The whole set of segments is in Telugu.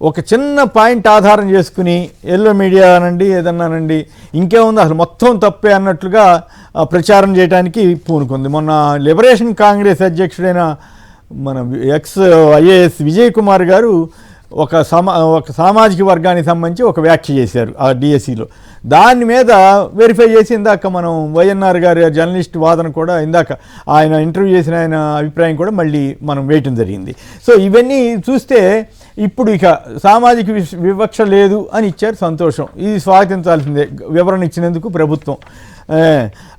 ఒక చిన్న పాయింట్ ఆధారం చేసుకుని ఎల్లో మీడియా అనండి ఏదన్నానండి ఇంకేముంది అసలు మొత్తం తప్పే అన్నట్లుగా ప్రచారం చేయడానికి పూనుకుంది. మొన్న లిబరేషన్ కాంగ్రెస్ అధ్యక్షుడైన మన ఎక్స్ ఐఏఎస్ విజయ్ కుమార్ గారు ఒక సామాజిక వర్గానికి సంబంధించి ఒక వ్యాఖ్య చేశారు ఆ డిఎస్సిలో. దాని మీద వెరిఫై చేసి ఇందాక మనం వైఎన్ఆర్ గారి జర్నలిస్ట్ వాదన కూడా ఇందాక ఆయన ఇంటర్వ్యూ చేసిన ఆయన అభిప్రాయం కూడా మళ్ళీ మనం వేయటం జరిగింది. సో ఇవన్నీ చూస్తే ఇప్పుడు ఇక సామాజిక వివక్ష లేదు అని ఇచ్చారు, సంతోషం, ఇది స్వాగతించాల్సిందే వివరణ ఇచ్చినందుకు ప్రభుత్వం.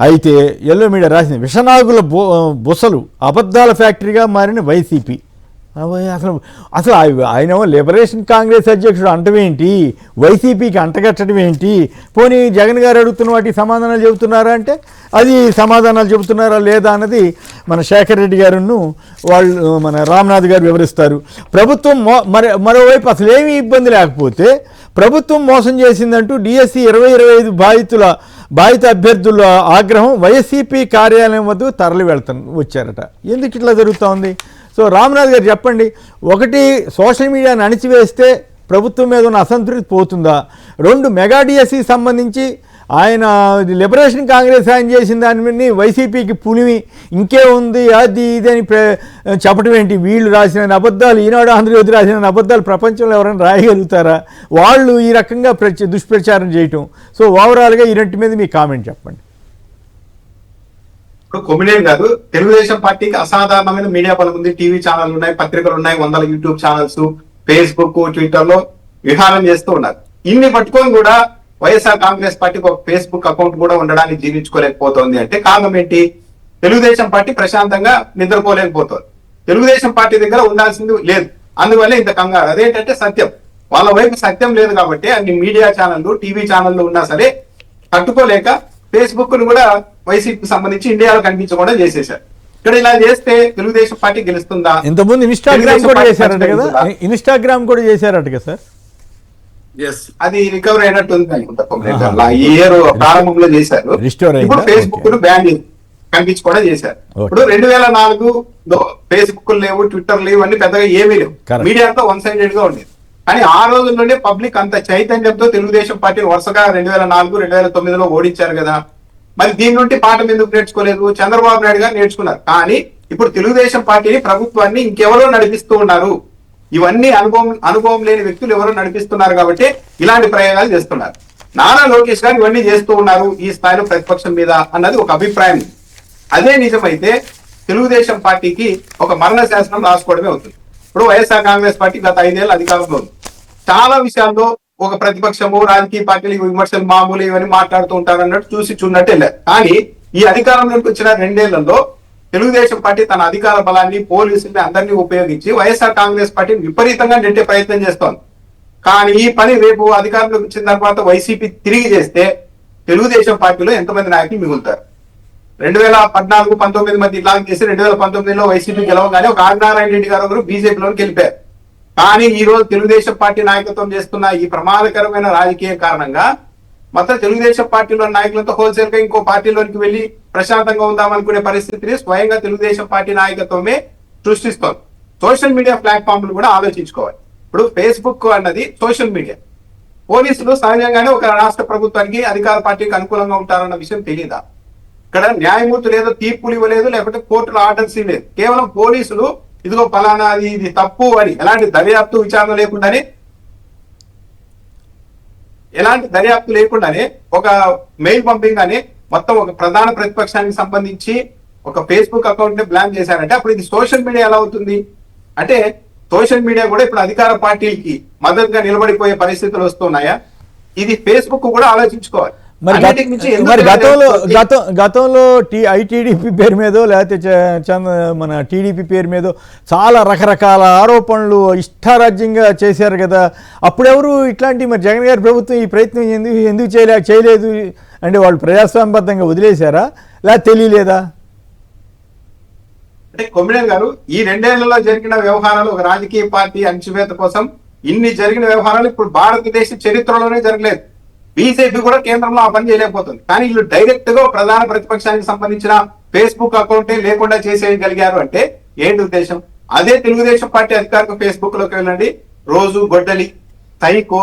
అయితే ఎల్లో మీడియా రాసింది విషనాగుల బుసలు అబద్ధాల ఫ్యాక్టరీగా మారిన వైసీపీ. అసలు ఆయన లిబరేషన్ కాంగ్రెస్ అధ్యక్షుడు అంటమేంటి, వైసీపీకి అంటగట్టడం ఏంటి, పోనీ జగన్ గారు అడుగుతున్న వాటికి సమాధానాలు చెబుతున్నారా అంటే అది సమాధానాలు చెబుతున్నారా లేదా అన్నది మన శేఖర్ రెడ్డి గారును వాళ్ళు మన రామ్నాథ్ గారు వివరిస్తారు. ప్రభుత్వం మరోవైపు అసలు ఏమీ ఇబ్బంది లేకపోతే ప్రభుత్వం మోసం చేసిందంటూ డిఎస్సి 2025 బాధిత అభ్యర్థుల ఆగ్రహం వైసీపీ కార్యాలయం వద్ద తరలి వచ్చారట. ఎందుకు ఇట్లా జరుగుతూ ఉంది? సో రామ్నాథ్ గారు చెప్పండి, ఒకటి సోషల్ మీడియాని అణిచివేస్తే ప్రభుత్వం మీద ఉన్న అసంతృప్తి పోతుందా? రెండు, మెగా డిఎస్సి సంబంధించి ఆయన లిబరేషన్ కాంగ్రెస్ ఆయన చేసిన దాన్ని వైసీపీకి పులిమి ఇంకే ఉంది అది ఇది అని చెప్పడం ఏంటి? వీళ్ళు రాసిన అబద్ధాలు, ఈనాడు ఆంధ్రజ్యోతి రాసిన అబద్ధాలు ప్రపంచంలో ఎవరైనా రాయగలుగుతారా? వాళ్ళు ఈ రకంగా దుష్ప్రచారం చేయటం. సో ఓవరాల్గా ఈ రెంటి మీద మీ కామెంట్ చెప్పండి. కొమ్మినేని గారు, తెలుగుదేశం పార్టీకి అసాధారణమైన మీడియా బలం ఉంది. టీవీ ఛానల్ ఉన్నాయి, పత్రికలు ఉన్నాయి, 100 యూట్యూబ్ ఛానల్స్, ఫేస్బుక్, ట్విట్టర్ లో విహారం చేస్తూ ఉన్నారు. ఇన్ని పట్టుకొని కూడా వైఎస్ఆర్ కాంగ్రెస్ పార్టీకి ఒక ఫేస్బుక్ అకౌంట్ కూడా ఉండడానికి జీర్ణించుకోలేకపోతుంది అంటే కారణం ఏంటి? తెలుగుదేశం పార్టీ ప్రశాంతంగా నిద్రపోలేకపోతుంది. తెలుగుదేశం పార్టీ దగ్గర ఉండాల్సింది లేదు, అందువల్ల ఇంత కంగారు. అదేంటంటే సత్యం, వాళ్ళ వైపు సత్యం లేదు కాబట్టి అన్ని మీడియా ఛానళ్లు, టీవీ ఛానళ్లు ఉన్నా సరే తట్టుకోలేక ఫేస్బుక్ ను కూడా వైసీపీకి సంబంధించి ఇండియాలో కనిపించకుండా చేసేశారు. ఇక్కడ ఇలా చేస్తే తెలుగుదేశం పార్టీ గెలుస్తుందా? ఇంతకుముందు ఇన్స్టాగ్రామ్ కూడా చేశారట కదా, ఇన్స్టాగ్రామ్ కూడా చేశారట కదా సార్. అది రికవర్ అయినట్టు అనుకుంటా, ఈ ఇయర్ ప్రారంభంలో చేశారు. ఇప్పుడు ఫేస్బుక్ ను బ్యాన్ కనిపించకుండా చేశారు. ఇప్పుడు 2004 ఫేస్బుక్ లేవు, ట్విట్టర్ లేవు, అన్ని పెద్దగా ఏమీ లేవు, మీడియాతో వన్ సైడెడ్ గా ఉండేది. కానీ ఆ రోజుల్లోనే పబ్లిక్ అంత చైతన్యంతో తెలుగుదేశం పార్టీని వరుసగా 2004, 2009లో ఓడించారు కదా. మరి దీని నుండి పాఠం ఎందుకు నేర్చుకోలేదు? చంద్రబాబు నాయుడు గారు నేర్చుకున్నారు. కానీ ఇప్పుడు తెలుగుదేశం పార్టీని, ప్రభుత్వాన్ని ఇంకెవరో నడిపిస్తూ ఉన్నారు. ఇవన్నీ అనుభవం లేని వ్యక్తులు ఎవరో నడిపిస్తున్నారు కాబట్టి ఇలాంటి ప్రయోగాలు చేస్తున్నారు. నారా లోకేష్ గారు ఇవన్నీ చేస్తూ ఉన్నారు ఈ స్థాయిలో ప్రతిపక్షం మీద అన్నది ఒక అభిప్రాయం. అదే నిజమైతే తెలుగుదేశం పార్టీకి ఒక మరణ శాసనం రాసుకోవడమే అవుతుంది. ఇప్పుడు వైఎస్ఆర్ కాంగ్రెస్ పార్టీ గత 5 ఏళ్ళు అధికారంలో ఉంది. చాలా విషయాల్లో ఒక ప్రతిపక్షము, రాజకీయ పార్టీలు విమర్శలు మామూలు ఇవన్నీ మాట్లాడుతూ ఉంటారు అన్నట్టు చూసి చూడట్టు వెళ్ళారు. కానీ ఈ అధికారంలోకి వచ్చిన 2 ఏళ్లలో తెలుగుదేశం పార్టీ తన అధికార బలాన్ని, పోలీసుల్ని అందరినీ ఉపయోగించి వైఎస్ఆర్ కాంగ్రెస్ పార్టీని విపరీతంగా నెట్టే ప్రయత్నం చేస్తోంది. కానీ ఈ పని రేపు అధికారంలోకి వచ్చిన తర్వాత వైసీపీ తిరిగి చేస్తే తెలుగుదేశం పార్టీలో ఎంతమంది నాయకులు మిగులుతారు? 2014, 19 మధ్య ఇలా చేసి 2019లో వైసీపీ గెలవగానే ఒక ఆదినారాయణ రెడ్డి గారు ఒకరు బీజేపీలోకి వెళ్ళిపోయారు. కానీ ఈ రోజు తెలుగుదేశం పార్టీ నాయకత్వం చేస్తున్న ఈ ప్రమాదకరమైన రాజకీయ కారణంగా మొత్తం తెలుగుదేశం పార్టీలో నాయకులతో హోల్సేల్ గా ఇంకో పార్టీలోకి వెళ్లి ప్రశాంతంగా ఉందామనుకునే పరిస్థితిని స్వయంగా తెలుగుదేశం పార్టీ నాయకత్వమే సృష్టిస్తోంది. సోషల్ మీడియా ప్లాట్ఫామ్లు కూడా ఆలోచించుకోవాలి. ఇప్పుడు ఫేస్బుక్ అన్నది సోషల్ మీడియా. పోలీసులు సహజంగానే ఒక రాష్ట్ర ప్రభుత్వానికి, అధికార పార్టీకి అనుకూలంగా ఉంటారన్న విషయం తెలియదా? ఇక్కడ న్యాయమూర్తులు ఏదో తీర్పులు ఇవ్వలేదు, లేకపోతే కోర్టులో ఆర్డర్స్ ఇవ్వలేదు. కేవలం పోలీసులు ఇదిగో ఫలానా ఇది తప్పు అని ఎలాంటి దర్యాప్తు విచారణ లేకుండానే ఒక మెయిల్ పంపింగ్గానే మొత్తం ఒక ప్రధాన ప్రతిపక్షానికి సంబంధించి ఒక ఫేస్బుక్ అకౌంట్ ని బ్లాక్ చేశారంటే అప్పుడు ఇది సోషల్ మీడియా ఎలా అవుతుంది? అంటే సోషల్ మీడియా కూడా ఇప్పుడు అధికార పార్టీలకి మద్దతుగా నిలబడిపోయే పరిస్థితులు వస్తున్నాయా? ఇది ఫేస్బుక్ కూడా ఆలోచించుకోవాలి. మరి గతంలో ఐటీడీపీ పేరు మీదో లేకపోతే మన టీడీపీ పేరు మీదో చాలా రకరకాల ఆరోపణలు ఇష్టారాజ్యంగా చేశారు కదా. అప్పుడెవరు ఇట్లాంటి మరి జగన్ గారి ప్రభుత్వం ఈ ప్రయత్నం ఎందుకు చేయలేదు అంటే వాళ్ళు ప్రజాస్వామ్యబద్ధంగా వదిలేశారా లేదా తెలియలేదా? అంటే కొమ్మినేని గారు, ఈ 2 ఏళ్లలో జరిగిన వ్యవహారాలు, ఒక రాజకీయ పార్టీ అణచివేత కోసం ఇన్ని జరిగిన వ్యవహారాలు ఇప్పుడు భారతదేశ చరిత్రలోనే జరగలేదు. బీజేపీ కూడా కేంద్రంలో ఆ పని చేయలేకపోతుంది. కానీ వీళ్ళు డైరెక్ట్ గా ప్రధాన ప్రతిపక్షానికి సంబంధించిన ఫేస్బుక్ అకౌంటే లేకుండా చేసేయగలిగారు అంటే ఏంటి ఉద్దేశం? అదే తెలుగుదేశం పార్టీ అధికారిక ఫేస్బుక్ లోకి వెళ్ళండి, రోజు గొడ్డలి సైకో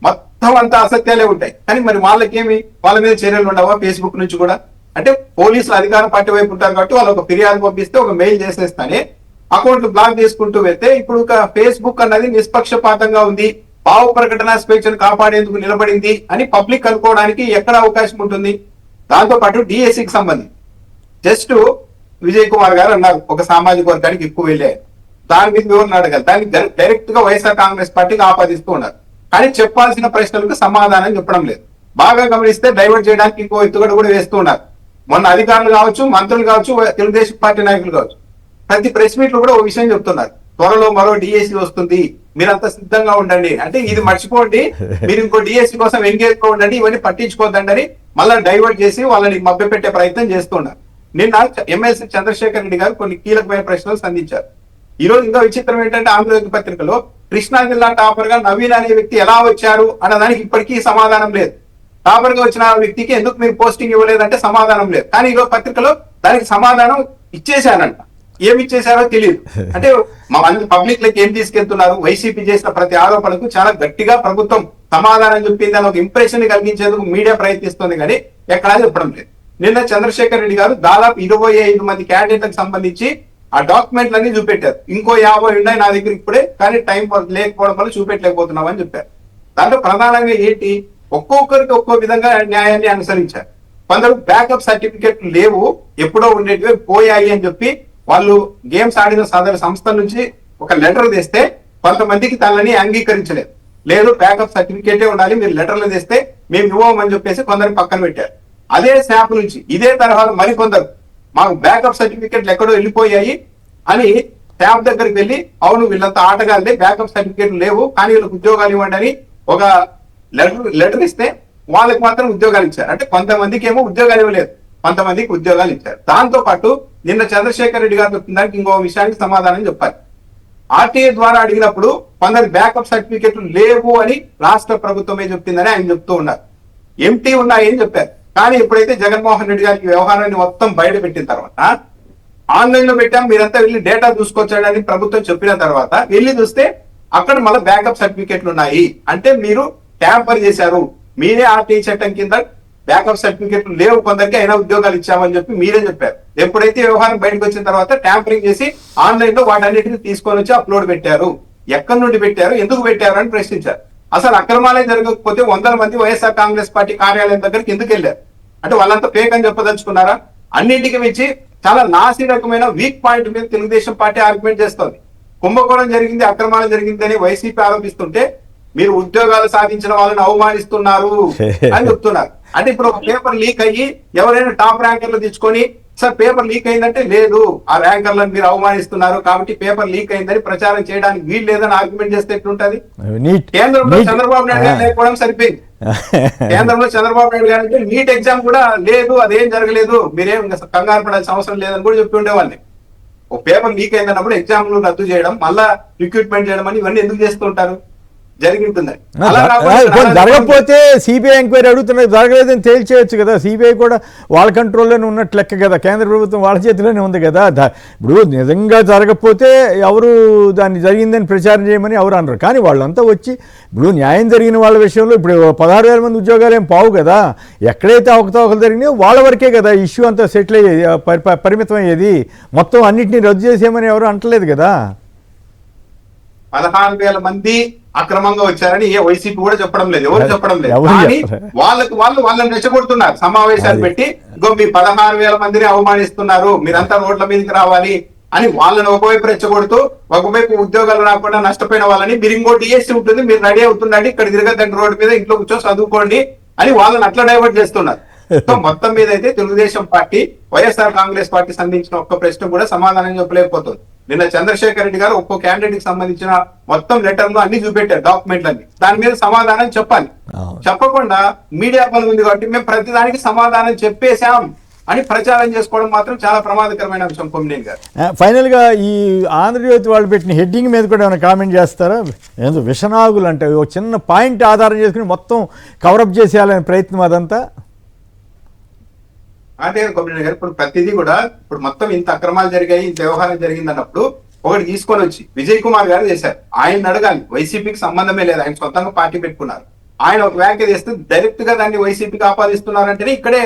మొత్తం అంతా అసత్యాలే ఉంటాయి. కానీ మరి వాళ్ళకేమి, వాళ్ళ మీద చర్యలు ఉండవా ఫేస్బుక్ నుంచి కూడా? అంటే పోలీసులు అధికార పార్టీ వైపు ఉంటారు కాబట్టి వాళ్ళు ఒక ఫిర్యాదు పంపిస్తే ఒక మెయిల్ చేసేస్తానే అకౌంట్లు బ్లాక్ చేసుకుంటూ వెళ్తే, ఇప్పుడు ఒక ఫేస్బుక్ అన్నది నిష్పక్షపాతంగా ఉంది, భావ ప్రకటన స్వేచ్ఛను కాపాడేందుకు నిలబడింది అని పబ్లిక్ అనుకోవడానికి ఎక్కడ అవకాశం ఉంటుంది? దాంతో పాటు డిఎస్సికి సంబంధించి జస్ట్ విజయ్ కుమార్ గారు అన్నారు ఒక సామాజిక వర్గానికి ఎక్కువ వెళ్ళారు, దాని మీద వివరణ అడగాలి, దానికి డైరెక్ట్ గా వైఎస్ఆర్ కాంగ్రెస్ పార్టీకి ఆపాదిస్తూ ఉన్నారు. కానీ చెప్పాల్సిన ప్రశ్నలకు సమాధానం చెప్పడం లేదు. బాగా గమనిస్తే డైవర్ట్ చేయడానికి ఇంకో ఎత్తుగడ కూడా వేస్తూ ఉన్నారు. మొన్న అధికారులు కావచ్చు, మంత్రులు కావచ్చు, తెలుగుదేశం పార్టీ నాయకులు కావచ్చు, ప్రతి ప్రెస్ మీట్ లో కూడా ఒక విషయం చెప్తున్నారు, త్వరలో మరో డిఎస్సి వస్తుంది, మీరంతా సిద్ధంగా ఉండండి. అంటే ఇది మర్చిపోండి, మీరు ఇంకో డిఎస్సి కోసం ఎంగేజ్ గా ఉండండి, ఇవన్నీ పట్టించుకోవద్దండి, మళ్ళీ డైవర్ట్ చేసి వాళ్ళని మభ్యపెట్టే ప్రయత్నం చేస్తున్నారు. నిన్న ఎమ్మెల్సీ చంద్రశేఖర్ రెడ్డి గారు కొన్ని కీలకమైన ప్రశ్నలు సంధించారు. ఈ రోజు ఇంకా విచిత్రం ఏంటంటే ఆంధ్రజ్యోతి పత్రికలో కృష్ణా జిల్లా టాపర్ గా నవీన్ అనే వ్యక్తి ఎలా వచ్చారు అన్నదానికి ఇప్పటికీ సమాధానం లేదు. టాపర్ గా వచ్చిన వ్యక్తికి ఎందుకు మీరు పోస్టింగ్ ఇవ్వలేదంటే సమాధానం లేదు. కానీ ఈరోజు పత్రికలో దానికి సమాధానం ఇచ్చేశారంట. ఏమి ఇచ్చేశారో తెలియదు. అంటే మా పబ్లిక్ లకి ఏం తీసుకెళ్తున్నారు, వైసీపీ చేసిన ప్రతి ఆరోపణకు చాలా గట్టిగా ప్రభుత్వం సమాధానం చెప్పింది అని ఒక ఇంప్రెషన్ కలిగించేందుకు మీడియా ప్రయత్నిస్తుంది, కానీ ఎక్కడా చెప్పడం లేదు. నిన్న చంద్రశేఖర్ రెడ్డి గారు దాదాపు 25 మంది క్యాండిడేట్లకు సంబంధించి ఆ డాక్యుమెంట్లన్నీ చూపెట్టారు. ఇంకో 50 ఉన్నాయి నా దగ్గర ఇప్పుడే, కానీ టైం లేకపోవడం వల్ల చూపెట్టలేకపోతున్నాం అని చెప్పారు. దాంట్లో ప్రధానంగా ఏంటి, ఒక్కొక్కరికి ఒక్కో విధంగా న్యాయాన్ని అనుసరించారు. కొందరు బ్యాకప్ సర్టిఫికెట్ లేవు, ఎప్పుడో ఉండేటివి పోయాయి అని చెప్పి వాళ్ళు గేమ్స్ ఆడిన సదరు సంస్థ నుంచి ఒక లెటర్ తెస్తే కొంతమందికి తనని అంగీకరించలేదు. లేదు బ్యాకప్ సర్టిఫికేటే ఉండాలి, మీరు లెటర్లు తెస్తే మేము ఇవ్వమని చెప్పేసి కొందరు పక్కన పెట్టారు. అదే శాప్ నుంచి ఇదే తరహాలో మరికొందరు మాకు బ్యాకప్ సర్టిఫికెట్లు ఎక్కడో వెళ్ళిపోయాయి అని శాప్ దగ్గరికి వెళ్ళి, అవును వీళ్ళంతా ఆటగాళ్ళే, బ్యాకప్ సర్టిఫికెట్లు లేవు కానీ వీళ్ళకి ఉద్యోగాలు ఇవ్వండి అని ఒక లెటర్ ఇస్తే వాళ్ళకి మాత్రం ఉద్యోగాలు ఇచ్చారు. అంటే కొంతమందికి ఏమో ఉద్యోగాలు ఇవ్వలేదు, కొంతమందికి ఉద్యోగాలు ఇచ్చారు. దాంతో పాటు నిన్న చంద్రశేఖర్ రెడ్డి గారు చెప్తుందానికి ఇంకో విషయానికి సమాధానం చెప్పాలి. ఆర్టీఏ ద్వారా అడిగినప్పుడు కొందరు బ్యాకప్ సర్టిఫికెట్లు లేవు అని రాష్ట్ర ప్రభుత్వమే చెప్పిందని ఆయన చెప్తూ ఉన్నారు. ఎంటీ ఉన్నాయని చెప్పారు. కానీ ఎప్పుడైతే జగన్మోహన్ రెడ్డి గారికి వ్యవహారాన్ని మొత్తం బయట పెట్టిన తర్వాత, ఆన్లైన్ లో పెట్టాం మీరంతా వెళ్ళి డేటా చూసుకొచ్చాడని ప్రభుత్వం చెప్పిన తర్వాత వెళ్ళి చూస్తే అక్కడ మళ్ళీ బ్యాకప్ సర్టిఫికెట్లు ఉన్నాయి. అంటే మీరు ట్యాంపర్ చేశారు, మీరే ఆర్టీఐ చట్టం కింద బ్యాకప్ సర్టిఫికెట్లు లేవు కొందరికి, అయినా ఉద్యోగాలు ఇచ్చామని చెప్పి మీరే చెప్పారు. ఎప్పుడైతే వ్యవహారం బయటకు వచ్చిన తర్వాత ట్యాంపరింగ్ చేసి ఆన్లైన్ లో వాటన్నిటిని తీసుకొని వచ్చి అప్లోడ్ పెట్టారు. ఎక్కడి నుండి పెట్టారు, ఎందుకు పెట్టారు అని ప్రశ్నించారు. అసలు అక్రమాలే జరగకపోతే 100 మంది వైఎస్ఆర్ కాంగ్రెస్ పార్టీ కార్యాలయం దగ్గరికి ఎందుకు వెళ్ళారు? అంటే వాళ్ళంతా ఫేక్ అని చెప్పదలుచుకున్నారా? అన్నింటికి మించి చాలా నాసి రకమైన వీక్ పాయింట్ మీద తెలుగుదేశం పార్టీ ఆర్గ్యుమెంట్ చేస్తోంది. కుంభకోణం జరిగింది, అక్రమాలు జరిగింది అని వైసీపీ ఆరోపిస్తుంటే మీరు ఉద్యోగాలు సాధించిన వాళ్ళని అవమానిస్తున్నారు అని చెప్తున్నారు. అంటే ఇప్పుడు ఒక పేపర్ లీక్ అయ్యి ఎవరైనా టాప్ ర్యాంకర్లు తెచ్చుకొని సార్ పేపర్ లీక్ అయిందంటే లేదు, ఆ ర్యాంకర్లను మీరు అవమానిస్తున్నారు కాబట్టి పేపర్ లీక్ అయిందని ప్రచారం చేయడానికి వీలు లేదని ఆర్గ్యుమెంట్ చేస్తే ఎట్లుంటది? కేంద్రంలో చంద్రబాబు నాయుడు గారు లేకపోవడం సరిపోయింది. కేంద్రంలో చంద్రబాబు నాయుడు గారు అంటే నీట్ ఎగ్జామ్ కూడా లేదు, అదేం జరగలేదు, మీరేం కంగారు పడాల్సిన అవసరం లేదని కూడా చెప్పి ఉండేవాళ్ళని. ఒక పేపర్ లీక్ అయిందన్నప్పుడు ఎగ్జామ్లు రద్దు చేయడం, మళ్ళా రిక్రూట్మెంట్ చేయడం అని ఇవన్నీ ఎందుకు చేస్తుంటారు? జరగకపోతే సిబిఐ ఎంక్వైరీ అడుగుతున్నది, జరగలేదని తేల్చేయచ్చు కదా. సిబిఐ కూడా వాళ్ళ కంట్రోల్లోనే ఉన్నట్లు లెక్క కదా, కేంద్ర ప్రభుత్వం వాళ్ళ చేతిలోనే ఉంది కదా. ఇప్పుడు నిజంగా జరగకపోతే ఎవరు దాన్ని జరిగిందని ప్రచారం చేయమని ఎవరు అనరు. కానీ వాళ్ళంతా వచ్చి ఇప్పుడు న్యాయం జరిగిన వాళ్ళ విషయంలో ఇప్పుడు 16,000 మంది ఉద్యోగాలు ఏం పావు కదా. ఎక్కడైతే అవకతవకలు జరిగినాయో వాళ్ళ వరకే కదా ఇష్యూ అంతా సెటిల్ అయ్యేది, పరిమితం అయ్యేది. మొత్తం అన్నింటినీ రద్దు చేసేయమని ఎవరు అంటలేదు కదా. 16,000 మంది అక్రమంగా వచ్చారని ఏ వైసీపీ కూడా చెప్పడం లేదు, ఎవరు చెప్పడం లేదు. కానీ వాళ్ళని రెచ్చగొడుతున్నారు. సమావేశాలు పెట్టి ఇంకో మీ 16,000 మందిని అవమానిస్తున్నారు, మీరంతా రోడ్ల మీదకి రావాలి అని వాళ్ళని ఒకవైపు రెచ్చగొడుతూ, ఒకవైపు ఉద్యోగాలు రాకుండా నష్టపోయిన వాళ్ళని మీరు ఇంకో డిఎస్సీ ఉంటుంది, మీరు రెడీ అవుతుండండి, ఇక్కడ తిరగద్దండి రోడ్డు మీద, ఇంట్లో కూర్చొని చదువుకోండి అని వాళ్ళని అట్లా డైవర్ట్ చేస్తున్నారు. సో మొత్తం మీద అయితే తెలుగుదేశం పార్టీ వైఎస్ఆర్ కాంగ్రెస్ పార్టీ సంధించిన ఒక్క ప్రశ్న కూడా సమాధానం చెప్పలేకపోతుంది. నిన్న చంద్రశేఖర్ రెడ్డి గారు ఒక్కో క్యాండిడేట్ కి సంబంధించిన మొత్తం లెటర్ లో అన్ని చూపెట్టారు, డాక్యుమెంట్లన్నీ. దాని మీద సమాధానం చెప్పాలి. చెప్పకుండా మీడియా పని ఉంది కాబట్టి మేము ప్రతిదానికి సమాధానం చెప్పేశాం అని ప్రచారం చేసుకోవడం మాత్రం చాలా ప్రమాదకరమైన అంశం. కొమ్మినేని గారు ఫైనల్ గా ఈ ఆంధ్రజ్యోతి వాళ్ళు పెట్టిన హెడ్డింగ్ మీద కూడా ఏమైనా కామెంట్ చేస్తారా? ఏదో విషనాగులు అంటే ఒక చిన్న పాయింట్ ఆధారం చేసుకుని మొత్తం కవరప్ చేసేయాలనే ప్రయత్నం అదంతా. అంటే కొమ్మినేని గారు ఇప్పుడు ప్రతిదీ కూడా ఇప్పుడు మొత్తం ఇంత అక్రమాలు జరిగాయి, ఇంత వ్యవహారం జరిగింది అన్నప్పుడు ఒకటి తీసుకొని వచ్చి విజయ్ కుమార్ గారు చేశారు. ఆయన అడగాలి, వైసీపీకి సంబంధమే లేదు, ఆయన సొంతంగా పార్టీ పెట్టుకున్నారు. ఆయన ఒక వ్యాఖ్య చేస్తే డైరెక్ట్ గా దాన్ని వైసీపీకి ఆపాదిస్తున్నారంటేనే ఇక్కడే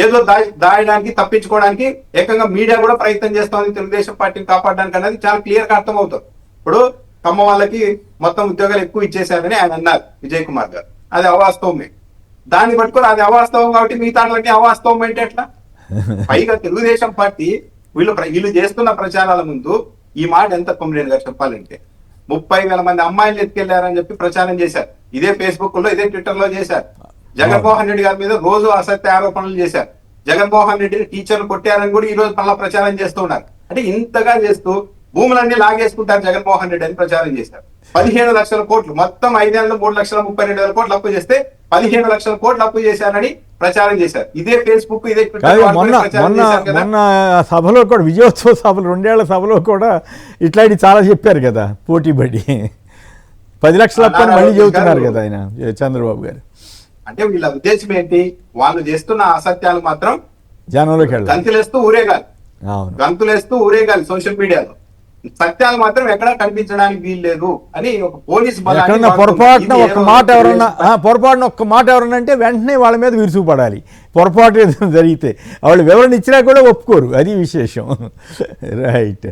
ఏదో దాయడానికి తప్పించుకోవడానికి ఏకంగా మీడియా కూడా ప్రయత్నం చేస్తోంది తెలుగుదేశం పార్టీని కాపాడడానికి అనేది చాలా క్లియర్ గా అర్థం అవుతుంది. ఇప్పుడు కమ్మ వాళ్ళకి మొత్తం ఉద్యోగాలు ఎక్కువ ఇచ్చేశారని ఆయన అన్నారు విజయ్ కుమార్ గారు, అది అవాస్తవమే. దాన్ని పట్టుకొని అది అవాస్తవం కాబట్టి మిగతాలన్నీ అవాస్తవం అంటే ఎట్లా? పైగా తెలుగుదేశం పార్టీ వీళ్ళు చేస్తున్న ప్రచారాల ముందు ఈ మాట ఎంత కొమ్మినేని గారు చెప్పాలంటే 30,000 మంది అమ్మాయిలు ఎత్తుకెళ్లారని చెప్పి ప్రచారం చేశారు. ఇదే ఫేస్బుక్ లో ఇదే ట్విట్టర్ లో చేశారు. జగన్మోహన్ రెడ్డి గారి మీద రోజు అసత్య ఆరోపణలు చేశారు. జగన్మోహన్ రెడ్డిని టీచర్లు కొట్టారని కూడా ఈ రోజు మళ్ళా ప్రచారం చేస్తున్నారు. అంటే ఇంతగా చేస్తూ భూములన్నీ లాగేసుకుంటారు జగన్మోహన్ రెడ్డి అని ప్రచారం చేశారు. 17 లక్షల కోట్లు, మొత్తం 5 ఏళ్ళు 3,32,000 కోట్లు అప్పు చేస్తే 17 లక్షల కోట్లు అప్పు చేశారని ప్రచారం చేశారు. ఇదే ఫేస్బుక్ ఇదే మొన్న సభలో కూడా, విజయోత్సవ సభలు 2 ఏళ్ల సభలో కూడా ఇట్లాంటి చాలా చెప్పారు కదా, పోటీపడి 10 లక్షల అప్పు మళ్ళీ చెబుతున్నారు కదా ఆయన చంద్రబాబు గారు. అంటే వీళ్ళ ఉద్దేశం ఏంటి? వాళ్ళు చేస్తున్న అసత్యాలు మాత్రం జనంలోకి వెళ్ళాలి, గంతులేస్తూ ఊరేగాలి సోషల్ మీడియాలో. సత్యాలు మాత్రం ఎక్కడా కనిపించడానికి వీల్లేదు అని ఒక పోలీస్ పొరపాటున ఒక్క మాట ఎవరన్నా అంటే వెంటనే వాళ్ళ మీద విరుచుకుపడాలి. పొరపాటు జరిగితే వాళ్ళు వివరణ ఇచ్చినా కూడా ఒప్పుకోరు, అది విశేషం. రైట్.